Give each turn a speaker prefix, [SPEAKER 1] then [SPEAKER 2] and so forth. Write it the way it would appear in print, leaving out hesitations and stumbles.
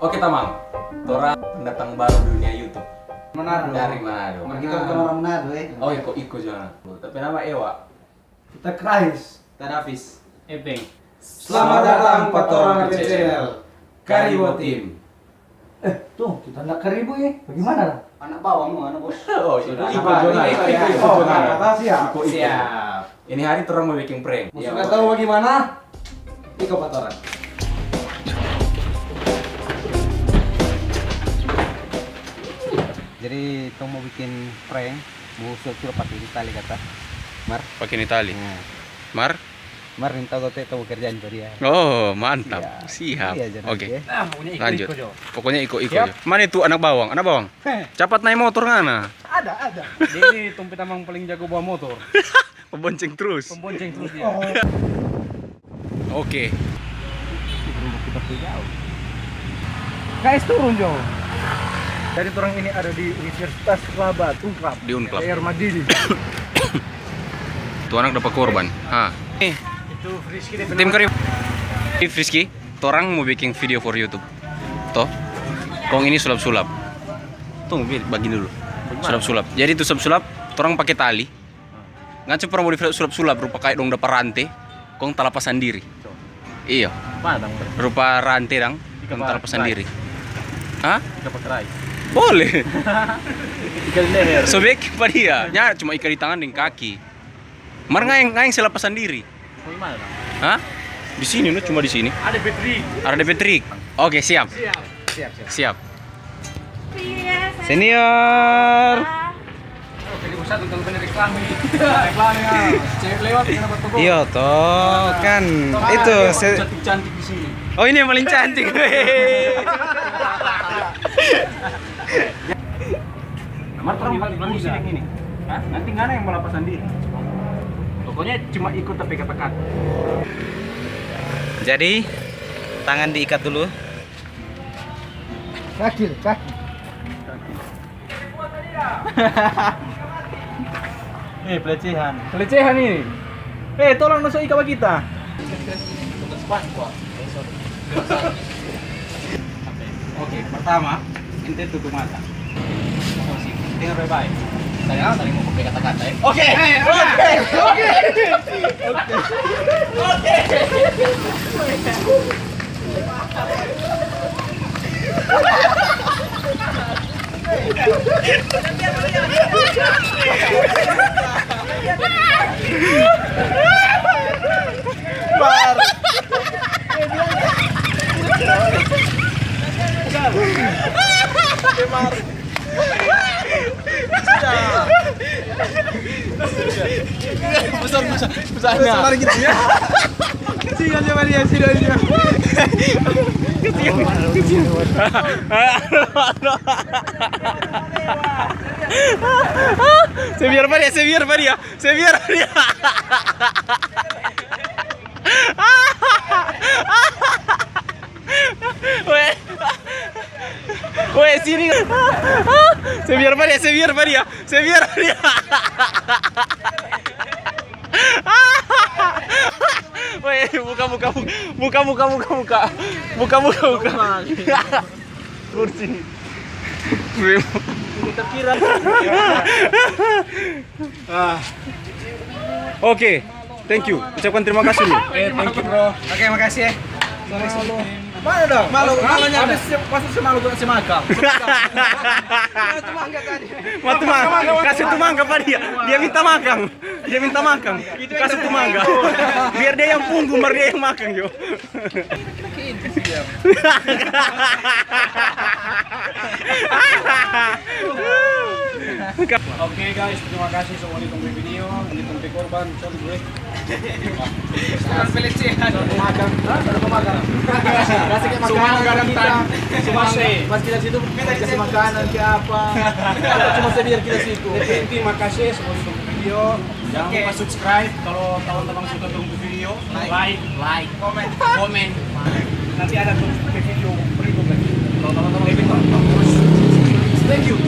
[SPEAKER 1] Oke Tamang, Tora pendatang baru dunia YouTube.
[SPEAKER 2] Manado.
[SPEAKER 1] Dari Manado.
[SPEAKER 2] Kita bukan orang Manado
[SPEAKER 1] Oh, Iko juga. Tapi nama Ewa.
[SPEAKER 2] Kita Krais.
[SPEAKER 3] Tarafis.
[SPEAKER 1] Epeng.
[SPEAKER 2] Selamat datang Patora channel
[SPEAKER 1] Karibo Team.
[SPEAKER 2] Tuh, kita nak Karibo ya. Bagaimana lah?
[SPEAKER 3] Anak bawang mau anak bos.
[SPEAKER 1] Oh, sudah. Iko
[SPEAKER 2] Apa?
[SPEAKER 1] juga.
[SPEAKER 2] Iko juga. Siap.
[SPEAKER 1] Iko.
[SPEAKER 3] Siap.
[SPEAKER 1] Ini hari Tora mau bikin prank.
[SPEAKER 2] Mau suka tahu bagaimana? Iko Patora.
[SPEAKER 3] Jadi kita mau bikin prank, mau suruh pakai tali kata. Mar,
[SPEAKER 4] Pakai tali. Mar?
[SPEAKER 3] Mar minta kau mau kerjaan dia.
[SPEAKER 4] Oh, mantap.
[SPEAKER 3] Siap.
[SPEAKER 4] Siap.
[SPEAKER 3] Iya, jangan
[SPEAKER 4] Oke.
[SPEAKER 3] ya.
[SPEAKER 4] Lanjut. Pokoknya iko aja. Mana itu anak bawang? Anak bawang. Cepat naik motor ngana.
[SPEAKER 2] Ada.
[SPEAKER 5] Dia ini Tumpi Tamang paling jago bawa motor.
[SPEAKER 4] Pembonceng terus.
[SPEAKER 5] Pembonceng terus dia.
[SPEAKER 4] Oke.
[SPEAKER 5] Guys, turun Jo. Jadi orang ini ada di Universitas Rabat, Unkrap.
[SPEAKER 4] Di Unkrap.
[SPEAKER 5] Air Madini.
[SPEAKER 4] Tuh anak dapat korban. Ha.
[SPEAKER 5] Itu Frisky dia
[SPEAKER 4] Tim Karib. Frisky, torang mau bikin video for YouTube. Toh. Kong ini sulap-sulap. Tunggu, bagi dulu. Sulap-sulap. Jadi itu sulap-sulap, torang pakai tali. Ngancep orang mau di sulap-sulap rupa kayak dong dapat rantai. Kong talapasan diri. Iya.
[SPEAKER 5] Padang.
[SPEAKER 4] Rupa rantai dang. Kong talapasan diri. Hah?
[SPEAKER 5] Kita pakai
[SPEAKER 4] Boleh.
[SPEAKER 5] ikan leher.
[SPEAKER 4] Sobek pa dia. Nya cuma ikat di tangan dan kaki. Mar ngayang selapasan diri.
[SPEAKER 5] Bagaimana?
[SPEAKER 4] Hah? Di sini no, cuma di sini.
[SPEAKER 5] Ada Petri.
[SPEAKER 4] Ada DP trik. Oke, siap. Siap.
[SPEAKER 3] Senior.
[SPEAKER 5] Jadi usah tonton bener iklan nih. Iklan ya. Cewek lewat kenapa tuh?
[SPEAKER 3] Iya toh, kan itu
[SPEAKER 5] Cantik di sini.
[SPEAKER 4] Oh, ini yang paling cantik.
[SPEAKER 5] Mar orang paling di sini ini. Hah? Nanti nggak ada yang melapasan diri. Pokoknya cuma ikut tapi kata-kata.
[SPEAKER 3] Jadi tangan diikat dulu.
[SPEAKER 2] Kaki.
[SPEAKER 5] Pelecehan ini. Tolong nusuk ikat kita.
[SPEAKER 1] Oke, pertama, ente tutup mata. Dengar baik-baik. Saya saling mau pakai kata-kata ya. Oke.
[SPEAKER 5] Mari kita ya. Kecil aja Maria sini aja.
[SPEAKER 4] Sebiar Maria. Weh, sini. Sebiar Maria. Weh, buka. Kursi. Oke, thank you. Ucapkan terima kasih nih.
[SPEAKER 5] Thank you bro.
[SPEAKER 3] Oke, makasih ya.
[SPEAKER 5] Mana dong? Malunya habis masuk semalu ke semakam.
[SPEAKER 4] Kasih tuh mangga pak dia. Dia minta makan. Kasih tuh mangga. Biar dia yang punggung, biar dia yang makan yo.
[SPEAKER 5] Oke guys, terima kasih semua di tonton video, ini tonton korban, sorry gue. Pelecehan. Makan. Kasih makanan kita. Pas kita situ kasih makanan ke apa? Cuma biar kita situ. Terima kasih semua di tonton video. Jangan lupa subscribe kalau teman-teman suka tonton video, like, komen. Nanti ada tuh video berikut lagi. Kalau teman-teman lebih terus. Thank you.